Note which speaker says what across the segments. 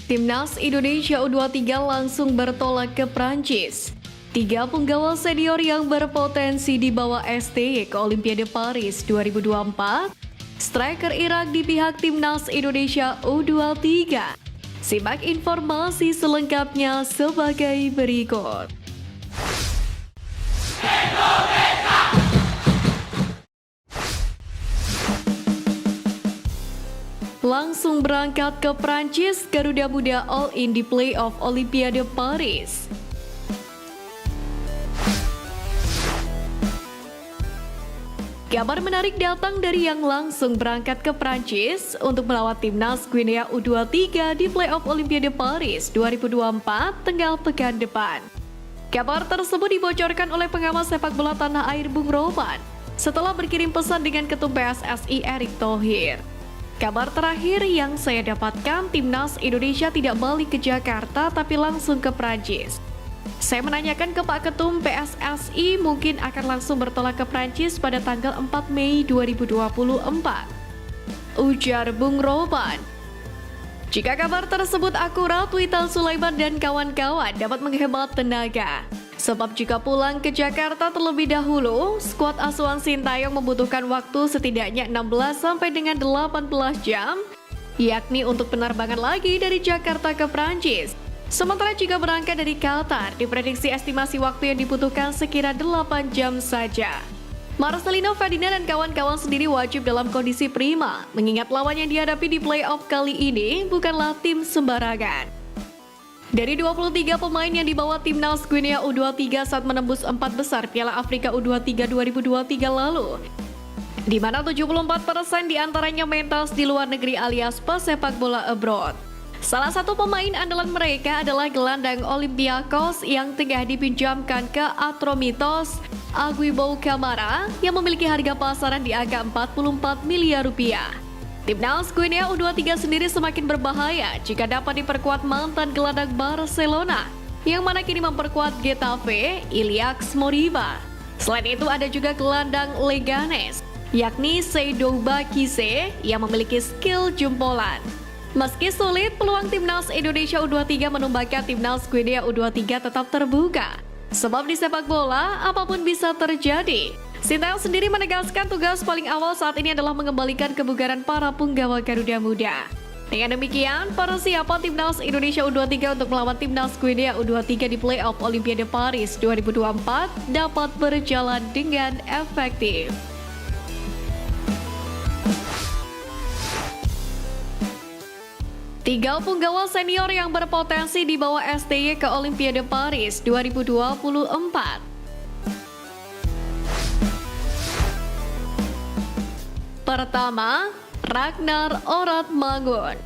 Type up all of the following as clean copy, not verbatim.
Speaker 1: Timnas Indonesia U23 langsung bertolak ke Prancis. 3 punggawa senior yang berpotensi dibawa STY ke Olimpiade Paris 2024. Striker Irak di pihak Timnas Indonesia U23. Simak informasi selengkapnya sebagai berikut. Langsung berangkat ke Prancis, Garuda Muda all in di playoff Olimpiade Paris. Kabar menarik datang dari yang langsung berangkat ke Prancis untuk melawat Timnas Guinea U23 di playoff Olimpiade Paris 2024 tanggal pekan depan. Kabar tersebut dibocorkan oleh pengamat sepak bola tanah air Bung Roman setelah berkirim pesan dengan Ketum PSSI Erick Thohir. Kabar terakhir yang saya dapatkan, Timnas Indonesia tidak balik ke Jakarta tapi langsung ke Prancis. Saya menanyakan ke Pak Ketum PSSI mungkin akan langsung bertolak ke Prancis pada tanggal 4 Mei 2024. Ujar Bung Roman. Jika kabar tersebut akurat, Witan Sulaiman dan kawan-kawan dapat menghemat tenaga. Sebab jika pulang ke Jakarta terlebih dahulu, skuad asuhan Sintayong membutuhkan waktu setidaknya 16 sampai dengan 18 jam, yakni untuk penerbangan lagi dari Jakarta ke Prancis. Sementara jika berangkat dari Qatar, diprediksi estimasi waktu yang dibutuhkan sekira 8 jam saja. Marcelino Ferdinand dan kawan-kawan sendiri wajib dalam kondisi prima, mengingat lawan yang dihadapi di playoff kali ini bukanlah tim sembarangan. Dari 23 pemain yang dibawa Timnas Guinea U23 saat menembus 4 besar Piala Afrika U23 2023 lalu, di mana 74% diantaranya mentas di luar negeri alias pesepak bola abroad. Salah satu pemain andalan mereka adalah gelandang Olympiakos yang tengah dipinjamkan ke Atromitos Aguibo Camara yang memiliki harga pasaran di angka 44 miliar rupiah. Timnas Guinea U23 sendiri semakin berbahaya jika dapat diperkuat mantan gelandang Barcelona yang mana kini memperkuat Getafe, Iliax Moriba. Selain itu ada juga gelandang Leganes, yakni Seydou Bakise yang memiliki skill jempolan. Meski sulit, peluang Timnas Indonesia U23 menumbangkan Timnas Guinea U23 tetap terbuka. Sebab di sepak bola, apapun bisa terjadi. Sintayong sendiri menegaskan tugas paling awal saat ini adalah mengembalikan kebugaran para punggawa Garuda Muda. Dengan demikian, persiapan Timnas Indonesia U23 untuk melawan Timnas Guinea U23 di playoff Olimpiade Paris 2024 dapat berjalan dengan efektif. Tiga punggawa senior yang berpotensi dibawa STY ke Olimpiade Paris 2024. Pertama, Ragnar Oratmangun.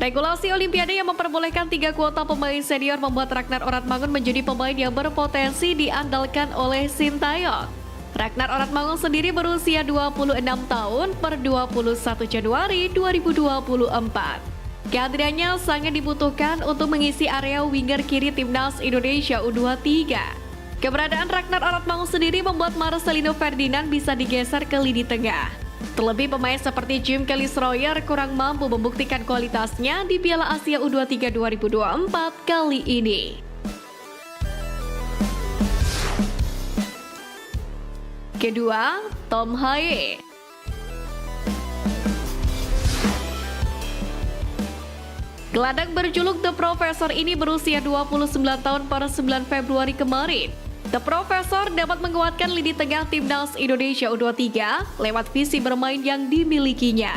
Speaker 1: Regulasi Olimpiade yang memperbolehkan 3 kuota pemain senior membuat Ragnar Oratmangun menjadi pemain yang berpotensi diandalkan oleh Sintayong. Ragnar Oratmangun sendiri berusia 26 tahun per 21 Januari 2024. Kehadirannya sangat dibutuhkan untuk mengisi area winger kiri Timnas Indonesia U23. Keberadaan Ragnar Oratmangun sendiri membuat Marcelino Ferdinand bisa digeser ke lini tengah. Terlebih pemain seperti Jim Kelly-Stroyer kurang mampu membuktikan kualitasnya di Piala Asia U23 2024 kali ini. Kedua, Tom Haye. Gelandang berjuluk The Professor ini berusia 29 tahun pada 9 Februari kemarin. The Professor dapat menguatkan lini tengah Timnas Indonesia U23 lewat visi bermain yang dimilikinya.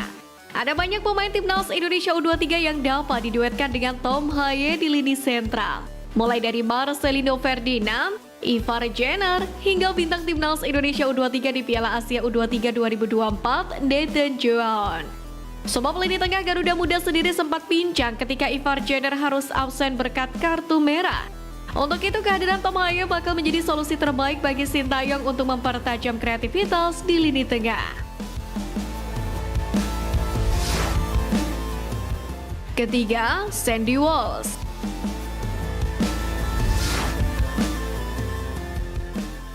Speaker 1: Ada banyak pemain Timnas Indonesia U23 yang dapat diduetkan dengan Tom Haye di lini sentral. Mulai dari Marcelino Ferdinand, Ivar Jenner, hingga bintang Timnas Indonesia U23 di Piala Asia U23 2024, Nathan Joon. Sebab lini tengah Garuda Muda sendiri sempat pincang ketika Ivar Jenner harus absen berkat kartu merah. Untuk itu kehadiran Tom Haye bakal menjadi solusi terbaik bagi Sintayong untuk mempertajam kreativitas di lini tengah. Ketiga, Sandy Walsh.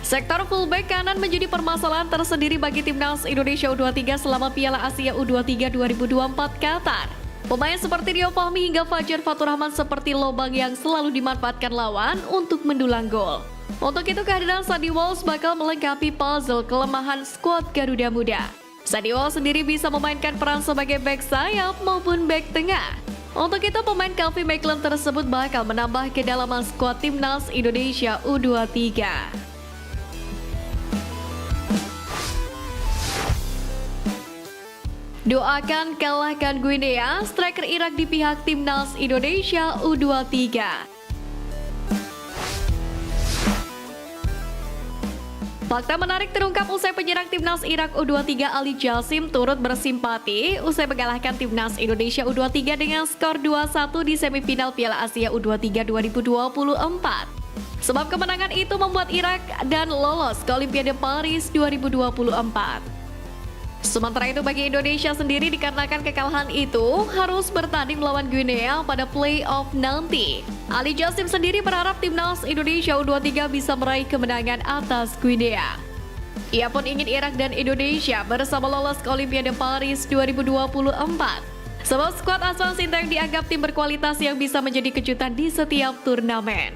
Speaker 1: Sektor fullback kanan menjadi permasalahan tersendiri bagi timnas Indonesia U23 selama Piala Asia U23 2024 Qatar. Pemain seperti Rio Fahmi hingga Fajar Faturrahman seperti lobang yang selalu dimanfaatkan lawan untuk mendulang gol. Untuk itu kehadiran Sandy Walsh bakal melengkapi puzzle kelemahan skuad Garuda Muda. Sandy Walsh sendiri bisa memainkan peran sebagai bek sayap maupun bek tengah. Untuk itu pemain Calvin McLean tersebut bakal menambah kedalaman skuad timnas Indonesia U23. Doakan kalahkan Guinea, striker Irak di pihak timnas Indonesia U23. Fakta menarik terungkap usai penyerang timnas Irak U23 Ali Jassim turut bersimpati usai mengalahkan timnas Indonesia U23 dengan skor 2-1 di semifinal Piala Asia U23 2024. Sebab kemenangan itu membuat Irak dan lolos ke Olimpiade Paris 2024. Sementara itu bagi Indonesia sendiri dikarenakan kekalahan itu harus bertanding melawan Guinea pada play-off nanti. Ali Jassim sendiri berharap timnas Indonesia U23 bisa meraih kemenangan atas Guinea. Ia pun ingin Irak dan Indonesia bersama lolos ke Olimpiade Paris 2024. Sebab skuad asuhan Sinteyong dianggap tim berkualitas yang bisa menjadi kejutan di setiap turnamen.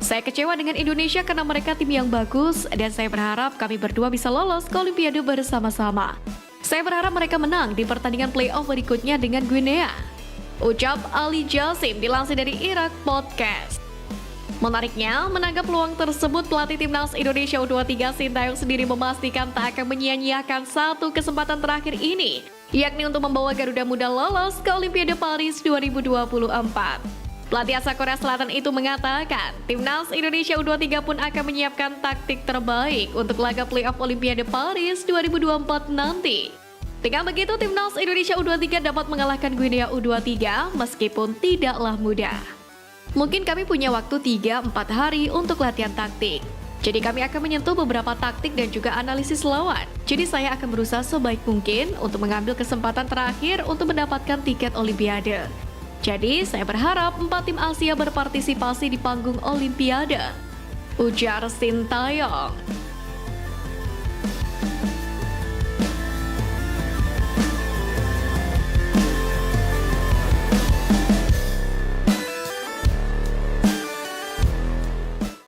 Speaker 1: Saya kecewa dengan Indonesia karena mereka tim yang bagus dan saya berharap kami berdua bisa lolos ke Olimpiade bersama-sama. Saya berharap mereka menang di pertandingan play-off berikutnya dengan Guinea. Ucap Ali Jassim dilansir dari Irak Podcast. Menariknya, menanggap peluang tersebut pelatih timnas Indonesia U23 Sinteyong sendiri memastikan tak akan menyia-nyiakan satu kesempatan terakhir ini, yakni untuk membawa Garuda Muda lolos ke Olimpiade Paris 2024. Pelatih asal Korea Selatan itu mengatakan, timnas Indonesia U23 pun akan menyiapkan taktik terbaik untuk laga playoff Olimpiade Paris 2024 nanti. Dengan begitu, timnas Indonesia U23 dapat mengalahkan Guinea U23 meskipun tidaklah mudah. Mungkin kami punya waktu 3-4 hari untuk latihan taktik. Jadi kami akan menyentuh beberapa taktik dan juga analisis lawan. Jadi saya akan berusaha sebaik mungkin untuk mengambil kesempatan terakhir untuk mendapatkan tiket Olimpiade. Jadi, saya berharap 4 tim Asia berpartisipasi di panggung Olimpiade, ujar Sinteyong.